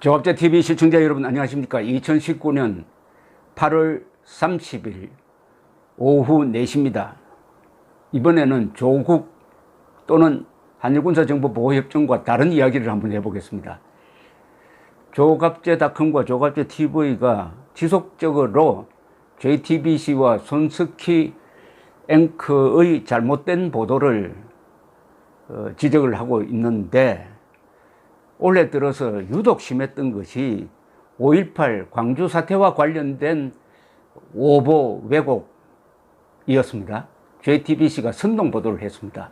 조갑제TV 시청자 여러분 안녕하십니까. 2019년 8월 30일 오후 4시입니다. 이번에는 조국 또는 한일군사정보보호협정과 다른 이야기를 한번 해보겠습니다. 조갑제닷컴과 조갑제TV가 지속적으로 JTBC와 손석희 앵커의 잘못된 보도를 지적을 하고 있는데, 올해 들어서 유독 심했던 것이 5.18 광주 사태와 관련된 오보 왜곡이었습니다. JTBC가 선동 보도를 했습니다.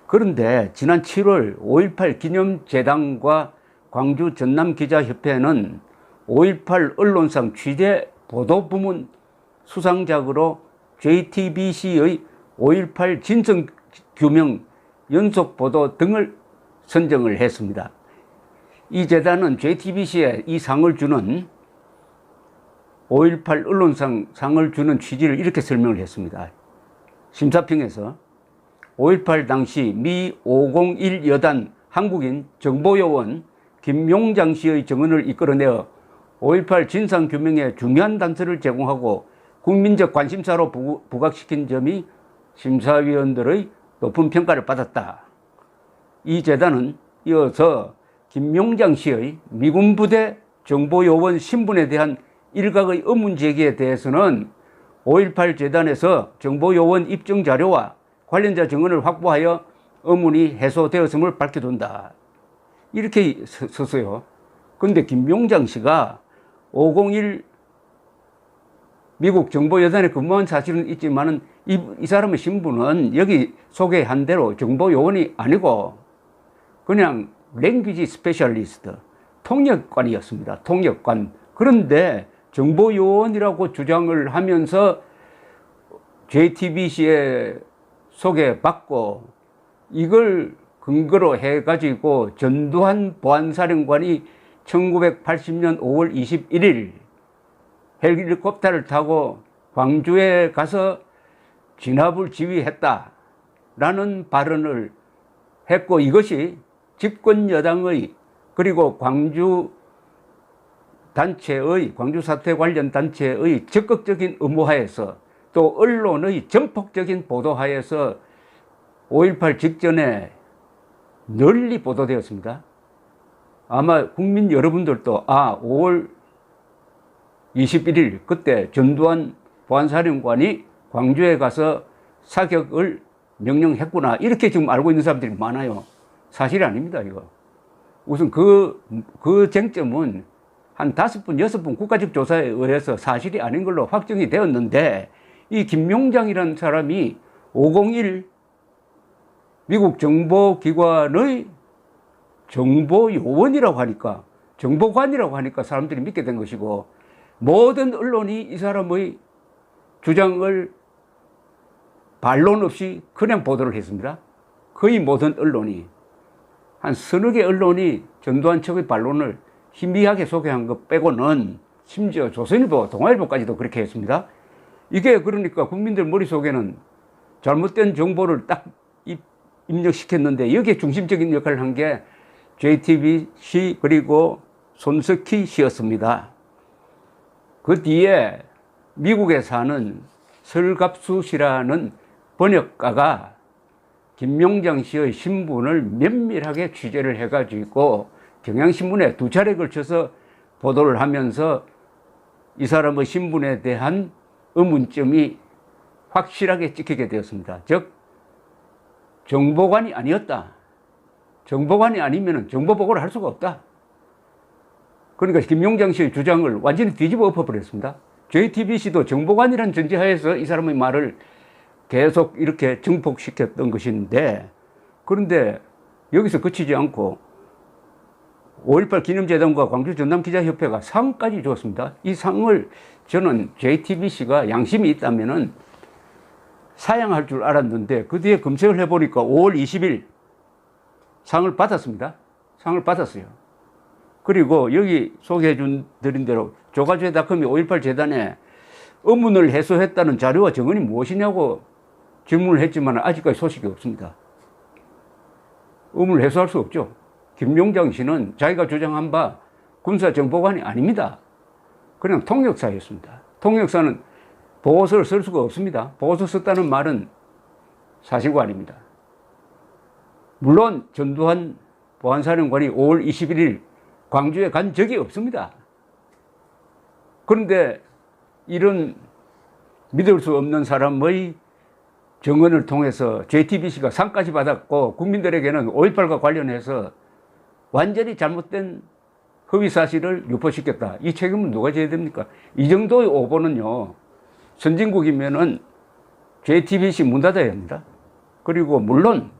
그런데 지난 7월 5.18 기념재단과 광주 전남기자협회는 5.18 언론상 취재 보도 부문 수상작으로 JTBC의 5.18 진상규명 연속보도 등을 선정을 했습니다. 이 재단은 JTBC에 이 상을 주는 5.18 언론상 상을 주는 취지를 이렇게 설명을 했습니다. 심사평에서 5.18 당시 미 501 여단 한국인 정보요원 김용장 씨의 증언을 이끌어내어 5.18 진상규명에 중요한 단서를 제공하고 국민적 관심사로 부각시킨 점이 심사위원들의 높은 평가를 받았다. 이 재단은 이어서 김용장 씨의 미군 부대 정보요원 신분에 대한 일각의 의문 제기에 대해서는 5.18 재단에서 정보요원 입증 자료와 관련자 증언을 확보하여 의문이 해소되었음을 밝혀둔다. 이렇게 썼어요. 그런데 김용장 씨가 501 미국 정보여단에 근무한 사실은 있지만은 이 사람의 신분은 여기 소개한 대로 정보요원이 아니고 그냥 랭귀지 스페셜리스트, 통역관이었습니다. 통역관. 그런데 정보요원이라고 주장을 하면서 JTBC에 소개받고 이걸 근거로 해가지고 전두환 보안사령관이 1980년 5월 21일 헬리콥터를 타고 광주에 가서 진압을 지휘했다라는 발언을 했고, 이것이 집권 여당의 그리고 광주 단체의 광주 사태 관련 단체의 적극적인 의무하에서 또 언론의 전폭적인 보도하에서 5.18 직전에 널리 보도되었습니다. 아마 국민 여러분들도 5월 21일 그때 전두환 보안사령관이 광주에 가서 사격을 명령했구나, 이렇게 지금 알고 있는 사람들이 많아요. 사실이 아닙니다, 이거. 우선 그 쟁점은 한 5분, 6분 국가적 조사에 의해서 사실이 아닌 걸로 확정이 되었는데, 이 김용장이라는 사람이 501 미국 정보기관의 정보요원이라고 하니까, 정보관이라고 하니까 사람들이 믿게 된 것이고, 모든 언론이 이 사람의 주장을 반론 없이 그냥 보도를 했습니다. 거의 모든 언론이. 한 서너 개 언론이 전두환 측의 반론을 희미하게 소개한 것 빼고는, 심지어 조선일보, 동아일보까지도 그렇게 했습니다. 이게 그러니까 국민들 머릿속에는 잘못된 정보를 딱 입력시켰는데, 여기에 중심적인 역할을 한 게 JTBC 그리고 손석희 씨였습니다. 그 뒤에 미국에 사는 설갑수 씨라는 번역가가 김용장 씨의 신분을 면밀하게 취재를 해가지고 경향신문에 2차례 걸쳐서 보도를 하면서 이 사람의 신분에 대한 의문점이 확실하게 찍히게 되었습니다. 즉, 정보관이 아니었다. 정보관이 아니면 정보보고를 할 수가 없다. 그러니까 김용장 씨의 주장을 완전히 뒤집어 엎어버렸습니다. JTBC도 정보관이라는 전제하에서 이 사람의 말을 계속 이렇게 증폭시켰던 것인데, 그런데 여기서 그치지 않고 5.18 기념재단과 광주 전남기자협회가 상까지 줬습니다. 이 상을 저는 JTBC가 양심이 있다면은 사양할 줄 알았는데, 그 뒤에 검색을 해보니까 5월 20일 상을 받았습니다. 상을 받았어요. 그리고 여기 소개해 드린 대로 조갑제닷컴이 5.18 재단에 의문을 해소했다는 자료와 증언이 무엇이냐고 질문을 했지만 아직까지 소식이 없습니다. 의문을 해소할 수 없죠. 김용장 씨는 자기가 주장한 바 군사정보관이 아닙니다. 그냥 통역사였습니다. 통역사는 보고서를 쓸 수가 없습니다. 보고서 썼다는 말은 사실과 아닙니다. 물론 전두환 보안사령관이 5월 21일 광주에 간 적이 없습니다. 그런데 이런 믿을 수 없는 사람의 증언을 통해서 JTBC가 상까지 받았고 국민들에게는 5.18과 관련해서 완전히 잘못된 허위 사실을 유포시켰다. 이 책임은 누가 져야 됩니까? 이 정도의 오보는요, 선진국이면은 JTBC 문 닫아야 합니다. 그리고 물론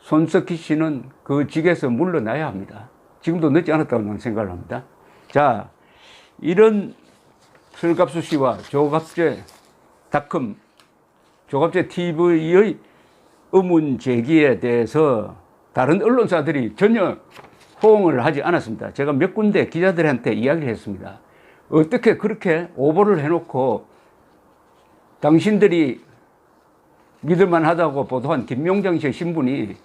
손석희 씨는 그 직에서 물러나야 합니다. 지금도 늦지 않았다고 저는 생각을 합니다. 자, 이런 설갑수 씨와 조갑제닷컴, 조갑제 TV의 의문 제기에 대해서 다른 언론사들이 전혀 호응을 하지 않았습니다. 제가 몇 군데 기자들한테 이야기를 했습니다. 어떻게 그렇게 오보를 해놓고 당신들이 믿을만 하다고 보도한 김용장 씨의 신분이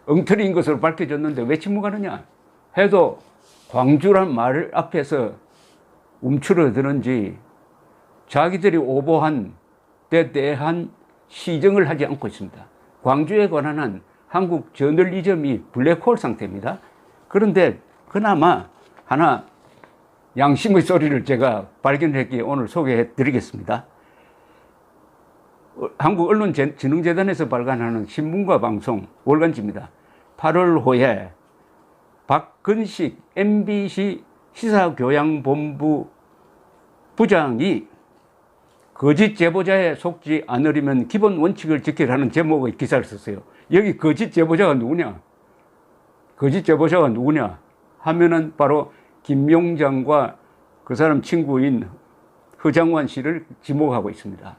엉터리인 것으로 밝혀졌는데 왜 침묵하느냐 해도 광주란 말 앞에서 움츠러드는지 자기들이 오보한 데 대한 시정을 하지 않고 있습니다. 광주에 관한 한국 저널리즘이 블랙홀 상태입니다. 그런데 그나마 하나 양심의 소리를 제가 발견했기에 오늘 소개해 드리겠습니다. 한국언론진흥재단에서 발간하는 신문과 방송 월간지입니다. 8월호에 박근식 MBC 시사교양본부 부장이 거짓 제보자에 속지 않으려면 기본 원칙을 지키라는 제목의 기사를 썼어요. 여기 거짓 제보자가 누구냐? 거짓 제보자가 누구냐 하면은 바로 김용장과 그 사람 친구인 허장환 씨를 지목하고 있습니다.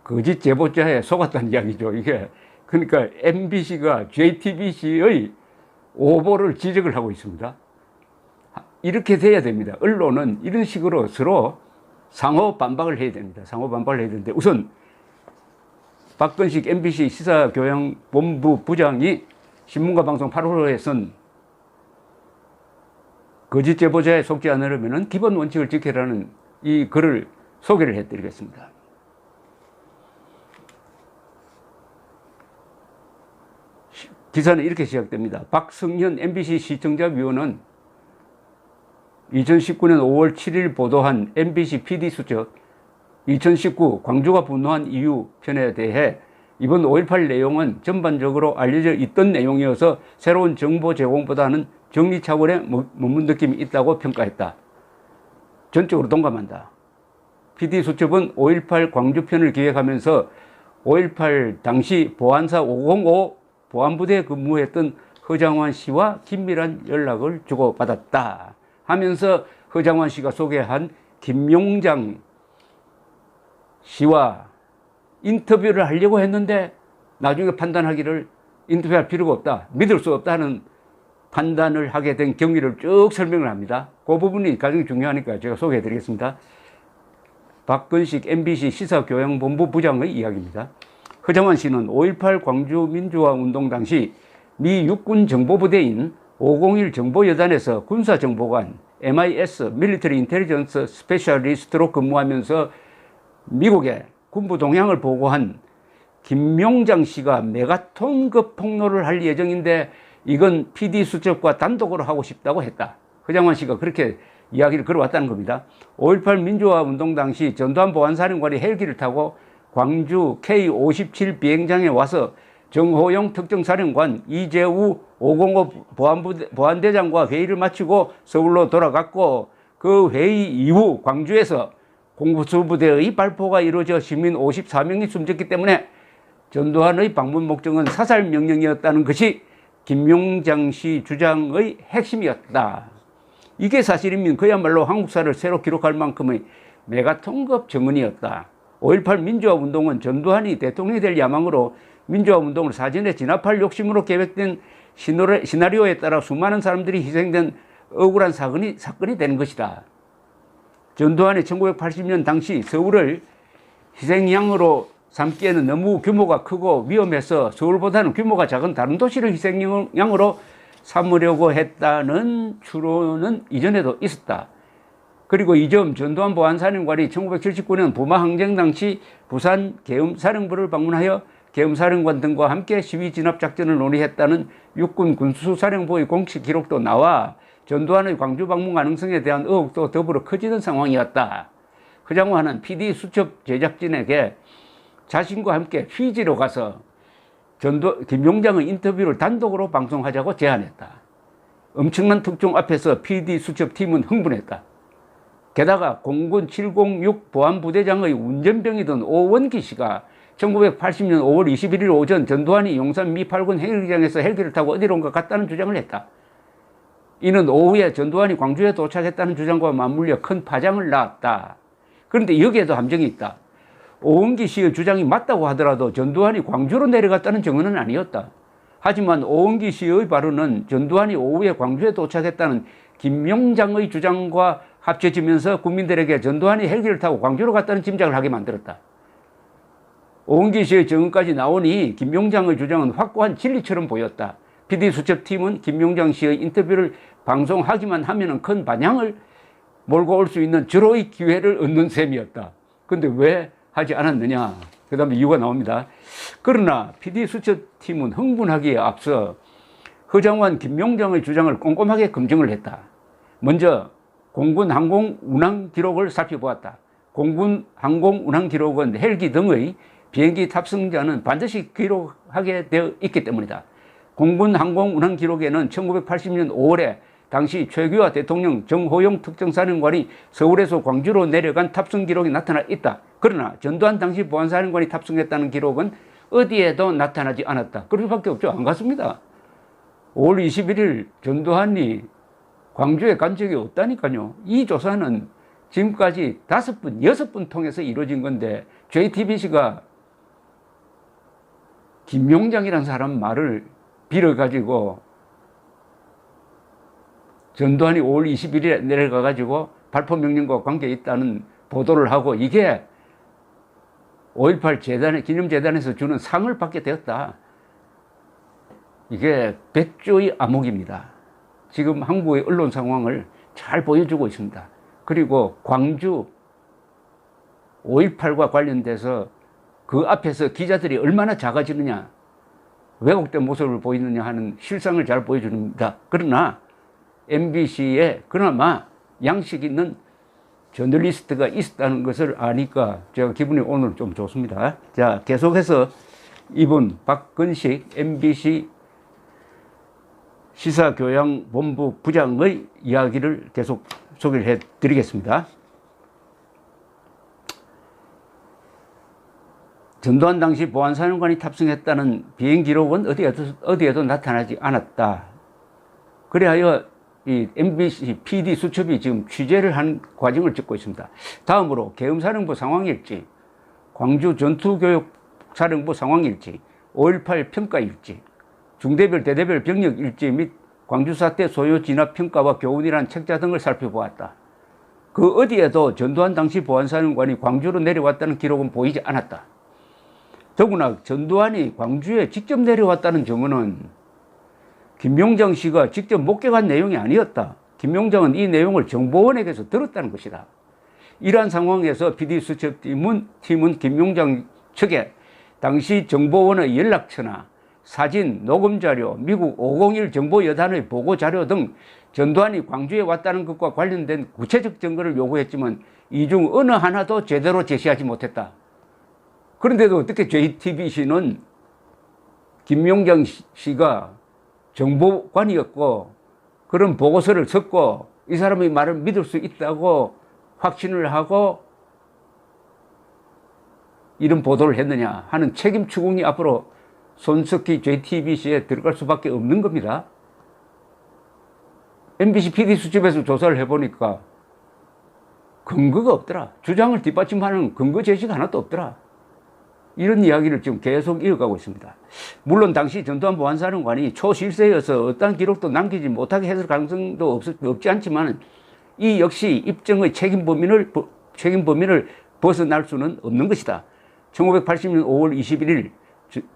거짓 제보자에 속았다는 이야기죠, 이게. 그러니까 MBC가 JTBC의 오보를 지적을 하고 있습니다. 이렇게 돼야 됩니다. 언론은 이런 식으로 서로 상호 반박을 해야 됩니다. 상호 반박을 해야 되는데 우선 박근식 MBC 시사교양본부 부장이 신문과 방송 8월호에 쓴 거짓 제보자에 속지 않으려면 기본 원칙을 지키라는 이 글을 소개를 해드리겠습니다. 기사는 이렇게 시작됩니다. 박성현 MBC 시청자위원은 2019년 5월 7일 보도한 MBC PD 수첩 2019 광주가 분노한 이유 편에 대해 이번 5.18 내용은 전반적으로 알려져 있던 내용이어서 새로운 정보 제공보다는 정리 차원의 머문 느낌이 있다고 평가했다. 전적으로 동감한다. PD 수첩은 5.18 광주편을 기획하면서 5.18 당시 보안사 505 보안부대에 근무했던 허장환 씨와 긴밀한 연락을 주고받았다 하면서 허장환 씨가 소개한 김용장 씨와 인터뷰를 하려고 했는데 나중에 판단하기를 인터뷰할 필요가 없다, 믿을 수 없다는 판단을 하게 된 경위를 쭉 설명을 합니다. 그 부분이 가장 중요하니까 제가 소개해 드리겠습니다. 박근식 MBC 시사교양본부 부장의 이야기입니다. 허장환 씨는 5.18 광주 민주화 운동 당시 미 육군 정보부대인 501 정보여단에서 군사정보관 MIS 밀리터리 인텔리전스 스페셜리스트로 근무하면서 미국에 군부 동향을 보고한 김용장 씨가 메가톤급 폭로를 할 예정인데 이건 PD 수첩과 단독으로 하고 싶다고 했다. 허장환 씨가 그렇게 이야기를 걸어왔다는 겁니다. 5.18 민주화 운동 당시 전두환 보안사령관이 헬기를 타고 광주 K57 비행장에 와서 정호영 특정사령관, 이재우 505 보안대장과 회의를 마치고 서울로 돌아갔고 그 회의 이후 광주에서 공수부대의 발포가 이루어져 시민 54명이 숨졌기 때문에 전두환의 방문 목적은 사살 명령이었다는 것이 김용장 씨 주장의 핵심이었다. 이게 사실이면 그야말로 한국사를 새로 기록할 만큼의 메가톤급 증언이었다. 5.18 민주화 운동은 전두환이 대통령이 될 야망으로 민주화 운동을 사전에 진압할 욕심으로 계획된 시나리오에 따라 수많은 사람들이 희생된 억울한 사건이 되는 것이다. 전두환이 1980년 당시 서울을 희생양으로 삼기에는 너무 규모가 크고 위험해서 서울보다는 규모가 작은 다른 도시를 희생양으로 삼으려고 했다는 추론은 이전에도 있었다. 그리고 이 점 전두환 보안사령관이 1979년 부마 항쟁 당시 부산 계엄사령부를 방문하여 계엄사령관 등과 함께 시위 진압 작전을 논의했다는 육군 군수사령부의 공식 기록도 나와 전두환의 광주 방문 가능성에 대한 의혹도 더불어 커지는 상황이었다. 그 장관은 PD 수첩 제작진에게 자신과 함께 휘지로 가서 김용장의 인터뷰를 단독으로 방송하자고 제안했다. 엄청난 특종 앞에서 PD 수첩팀은 흥분했다. 게다가 공군 706 보안부대장의 운전병이던 오원기 씨가 1980년 5월 21일 오전 전두환이 용산 미 8군 헬기장에서 헬기를 타고 어디로 온 것 같다는 주장을 했다. 이는 오후에 전두환이 광주에 도착했다는 주장과 맞물려 큰 파장을 낳았다. 그런데 여기에도 함정이 있다. 오원기 씨의 주장이 맞다고 하더라도 전두환이 광주로 내려갔다는 증언은 아니었다. 하지만 오원기 씨의 발언은 전두환이 오후에 광주에 도착했다는 김용장의 주장과 합쳐지면서 국민들에게 전두환이 헬기를 타고 광주로 갔다는 짐작을 하게 만들었다. 오원기 씨의 증언까지 나오니 김용장의 주장은 확고한 진리처럼 보였다. PD수첩팀은 김용장 씨의 인터뷰를 방송하기만 하면 큰 반향을 몰고 올 수 있는 절호의 기회를 얻는 셈이었다. 그런데 왜 하지 않았느냐? 그 다음에 이유가 나옵니다. 그러나 PD수첩팀은 흥분하기에 앞서 허장환 김용장의 주장을 꼼꼼하게 검증을 했다. 먼저 공군 항공 운항 기록을 살펴보았다. 공군 항공 운항 기록은 헬기 등의 비행기 탑승자는 반드시 기록하게 되어 있기 때문이다. 공군 항공 운항 기록에는 1980년 5월에 당시 최규하 대통령 정호용 특정사령관이 서울에서 광주로 내려간 탑승 기록이 나타나 있다. 그러나 전두환 당시 보안사령관이 탑승했다는 기록은 어디에도 나타나지 않았다. 그럴 수밖에 없죠. 안 갔습니다. 5월 21일 전두환이 광주에 간 적이 없다니까요. 이 조사는 지금까지 5번, 6번 통해서 이루어진 건데 JTBC가 김용장이라는 사람 말을 빌어가지고 전두환이 5월 21일에 내려가가지고 발포명령과 관계 있다는 보도를 하고 이게 5.18 재단의 기념재단에서 주는 상을 받게 되었다. 이게 백조의 암흑입니다. 지금 한국의 언론 상황을 잘 보여주고 있습니다. 그리고 광주 5.18과 관련돼서 그 앞에서 기자들이 얼마나 작아지느냐, 왜곡된 모습을 보이느냐 하는 실상을 잘 보여줍니다. 그러나 MBC에 그나마 양식 있는 저널리스트가 있었다는 것을 아니까 제가 기분이 오늘 좀 좋습니다. 자, 계속해서 이분 박근식 MBC 시사교양본부 부장의 이야기를 계속 소개를 해드리겠습니다. 전두환 당시 보안사령관이 탑승했다는 비행 기록은 어디에도 나타나지 않았다. 그래야 이 MBC PD 수첩이 지금 취재를 한 과정을 찍고 있습니다. 다음으로 계엄사령부 상황일지, 광주 전투교육사령부 상황일지, 5.18 평가일지, 중대별 대대별 병력 일지 및 광주사태 소요 진압 평가와 교훈이라는 책자 등을 살펴보았다. 그 어디에도 전두환 당시 보안사령관이 광주로 내려왔다는 기록은 보이지 않았다. 더구나 전두환이 광주에 직접 내려왔다는 증언은 김용장 씨가 직접 목격한 내용이 아니었다. 김용장은 이 내용을 정보원에게서 들었다는 것이다. 이러한 상황에서 PD수첩팀은 김용장 측에 당시 정보원의 연락처나 사진, 녹음자료, 미국 501 정보여단의 보고자료 등 전두환이 광주에 왔다는 것과 관련된 구체적 증거를 요구했지만 이 중 어느 하나도 제대로 제시하지 못했다. 그런데도 어떻게 JTBC는 김용장 씨가 정보관이었고 그런 보고서를 썼고 이 사람의 말을 믿을 수 있다고 확신을 하고 이런 보도를 했느냐 하는 책임 추궁이 앞으로 손석희 JTBC에 들어갈 수밖에 없는 겁니다. MBC PD수첩에서 조사를 해보니까 근거가 없더라. 주장을 뒷받침하는 근거 제시가 하나도 없더라. 이런 이야기를 지금 계속 이어가고 있습니다. 물론 당시 전두환 보안사령관이 초실세여서 어떠한 기록도 남기지 못하게 했을 가능성도 없지 않지만 이 역시 입증의 책임 범위를 벗어날 수는 없는 것이다. 1980년 5월 21일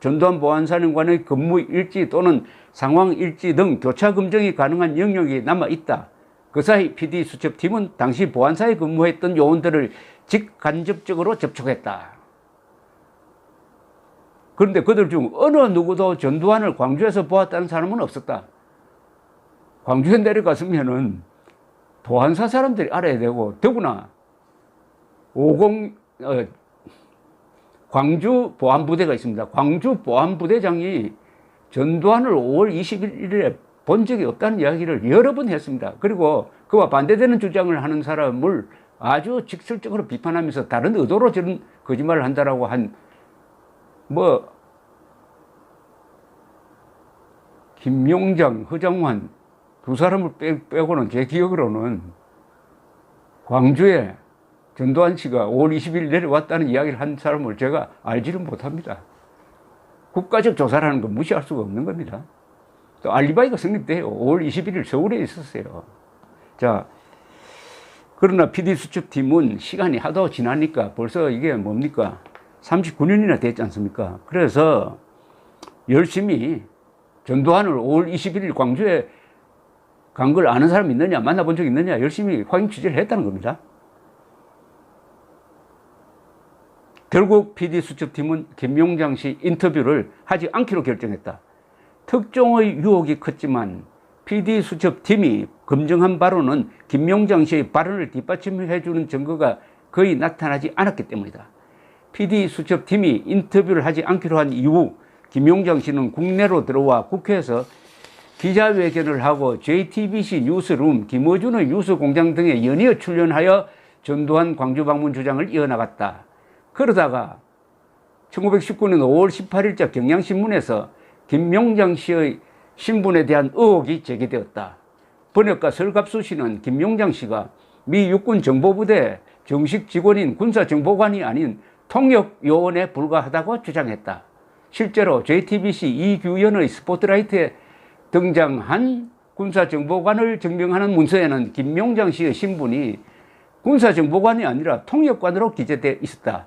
전두환 보안사령관의 근무 일지 또는 상황 일지 등 교차 검증이 가능한 영역이 남아 있다. 그 사이 PD 수첩팀은 당시 보안사에 근무했던 요원들을 직간접적으로 접촉했다. 그런데 그들 중 어느 누구도 전두환을 광주에서 보았다는 사람은 없었다. 광주에 내려갔으면은 보안사 사람들이 알아야 되고, 더구나 광주 보안부대가 있습니다. 광주 보안부대장이 전두환을 5월 21일에 본 적이 없다는 이야기를 여러 번 했습니다. 그리고 그와 반대되는 주장을 하는 사람을 아주 직설적으로 비판하면서 다른 의도로 저런 거짓말을 한다라고 김용장, 허장환 두 사람을 빼고는 제 기억으로는 광주에 전두환 씨가 5월 20일 내려왔다는 이야기를 한 사람을 제가 알지를 못합니다. 국가적 조사라는 건 무시할 수가 없는 겁니다. 또 알리바이가 성립돼요. 5월 21일 서울에 있었어요. 자, 그러나 PD수첩팀은 시간이 하도 지나니까 벌써 이게 뭡니까? 39년이나 됐지 않습니까? 그래서 열심히 전두환을 5월 21일 광주에 간 걸 아는 사람이 있느냐, 만나본 적이 있느냐, 열심히 확인 취재를 했다는 겁니다. 결국 PD수첩팀은 김용장 씨 인터뷰를 하지 않기로 결정했다. 특종의 유혹이 컸지만 PD수첩팀이 검증한 바로는 김용장 씨의 발언을 뒷받침해주는 증거가 거의 나타나지 않았기 때문이다. PD수첩팀이 인터뷰를 하지 않기로 한 이후 김용장 씨는 국내로 들어와 국회에서 기자회견을 하고 JTBC 뉴스룸, 김어준의 뉴스공장 등에 연이어 출연하여 전두환 광주 방문 주장을 이어나갔다. 그러다가 1919년 5월 18일자 경향신문에서 김용장 씨의 신분에 대한 의혹이 제기되었다. 번역가 설갑수 씨는 김용장 씨가 미 육군 정보부대 정식 직원인 군사정보관이 아닌 통역요원에 불과하다고 주장했다. 실제로 JTBC 이규현의 스포트라이트에 등장한 군사정보관을 증명하는 문서에는 김용장 씨의 신분이 군사정보관이 아니라 통역관으로 기재되어 있었다.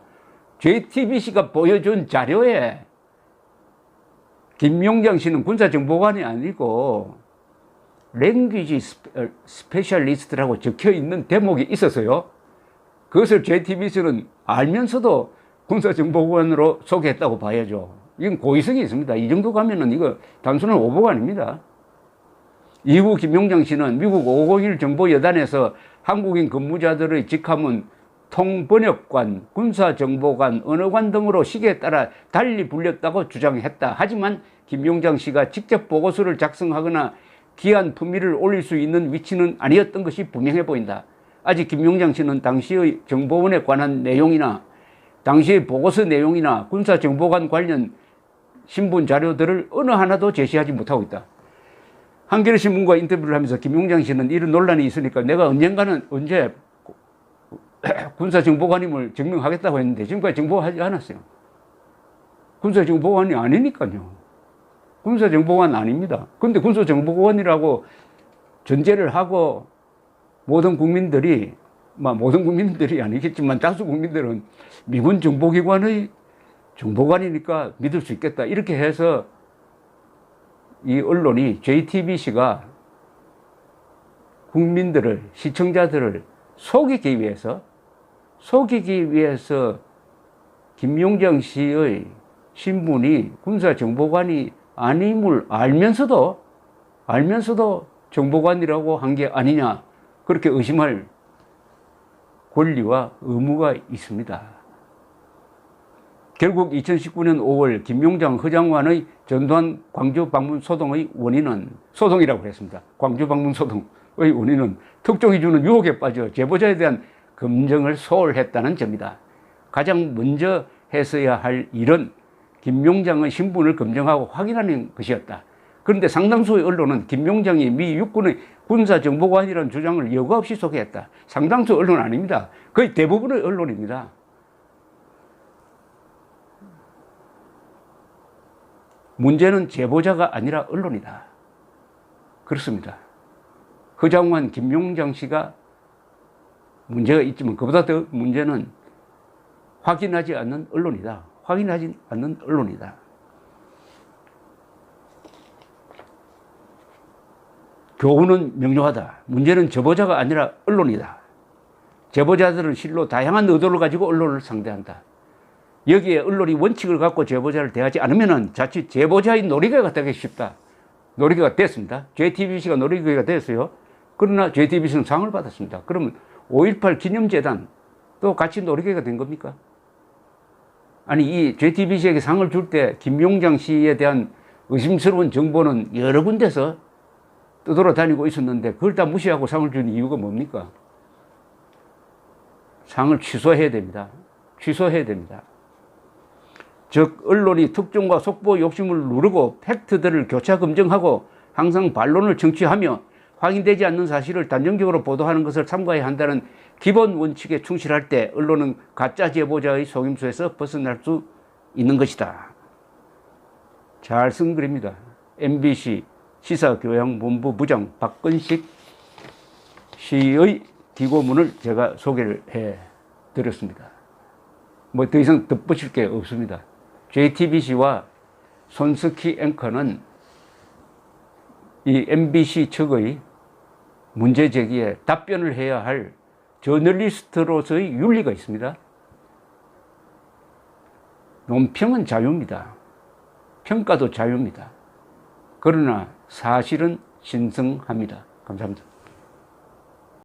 JTBC가 보여준 자료에 김용장 씨는 군사정보관이 아니고 랭귀지 스페셜리스트라고 적혀 있는 대목이 있었어요. 그것을 JTBC는 알면서도 군사정보관으로 소개했다고 봐야죠. 이건 고의성이 있습니다. 이 정도 가면은 이거 단순한 오보가 아닙니다. 이후 김용장 씨는 미국 501 정보여단에서 한국인 근무자들의 직함은 통번역관, 군사정보관, 언어관 등으로 시기에 따라 달리 불렸다고 주장했다. 하지만 김용장 씨가 직접 보고서를 작성하거나 기한 품위를 올릴 수 있는 위치는 아니었던 것이 분명해 보인다. 아직 김용장 씨는 당시의 정보원에 관한 내용이나 당시의 보고서 내용이나 군사정보관 관련 신분 자료들을 어느 하나도 제시하지 못하고 있다. 한겨레 신문과 인터뷰를 하면서 김용장 씨는 이런 논란이 있으니까 내가 언제 군사정보관임을 증명하겠다고 했는데 지금까지 정보하지 않았어요. 군사정보관이 아니니까요. 군사정보관 아닙니다. 근데 군사정보관이라고 전제를 하고 모든 국민들이 아니겠지만 다수 국민들은 미군 정보기관의 정보관이니까 믿을 수 있겠다. 이렇게 해서 이 언론이 JTBC가 국민들을, 시청자들을 속이기 위해서 김용장 씨의 신분이 군사정보관이 아님을 알면서도 정보관이라고 한 게 아니냐, 그렇게 의심할 권리와 의무가 있습니다. 결국 2019년 5월 김용장, 허장환의 전두환 광주 방문 소동의 원인은, 소동이라고 했습니다. 광주 방문 소동의 원인은 특종이 주는 유혹에 빠져 제보자에 대한 검증을 소홀했다는 점이다. 가장 먼저 했어야 할 일은 김용장의 신분을 검증하고 확인하는 것이었다. 그런데 상당수의 언론은 김용장이 미 육군의 군사정보관이라는 주장을 여과 없이 소개했다. 상당수 언론은 아닙니다. 거의 대부분의 언론입니다. 문제는 제보자가 아니라 언론이다. 그렇습니다. 허장환, 김용장 씨가 문제가 있지만 그보다 더 문제는 확인하지 않는 언론이다. 확인하지 않는 언론이다. 교훈은 명료하다. 문제는 제보자가 아니라 언론이다. 제보자들은 실로 다양한 의도를 가지고 언론을 상대한다. 여기에 언론이 원칙을 갖고 제보자를 대하지 않으면 자칫 제보자의 놀이개가 되기 쉽다. 놀이개가 됐습니다. JTBC가 놀이개가 됐어요. 그러나 JTBC는 상을 받았습니다. 그러면 5.18 기념재단 또 같이 놀이개가 된 겁니까? 아니, 이 JTBC에게 상을 줄 때 김용장 씨에 대한 의심스러운 정보는 여러 군데서 떠돌아다니고 있었는데 그걸 다 무시하고 상을 준 이유가 뭡니까? 상을 취소해야 됩니다. 취소해야 됩니다. 즉 언론이 특종과 속보 욕심을 누르고 팩트들을 교차 검증하고 항상 반론을 청취하며 확인되지 않는 사실을 단정적으로 보도하는 것을 삼가야 한다는 기본 원칙에 충실할 때 언론은 가짜 제보자의 속임수에서 벗어날 수 있는 것이다. 잘 쓴 글입니다. MBC 시사교양본부 부장 박건식 씨의 기고문을 제가 소개를 해드렸습니다. 뭐 더 이상 덧붙일 게 없습니다. JTBC와 손석희 앵커는 이 MBC 측의 문제 제기에 답변을 해야 할 저널리스트로서의 윤리가 있습니다. 논평은 자유입니다. 평가도 자유입니다. 그러나 사실은 신성합니다. 감사합니다.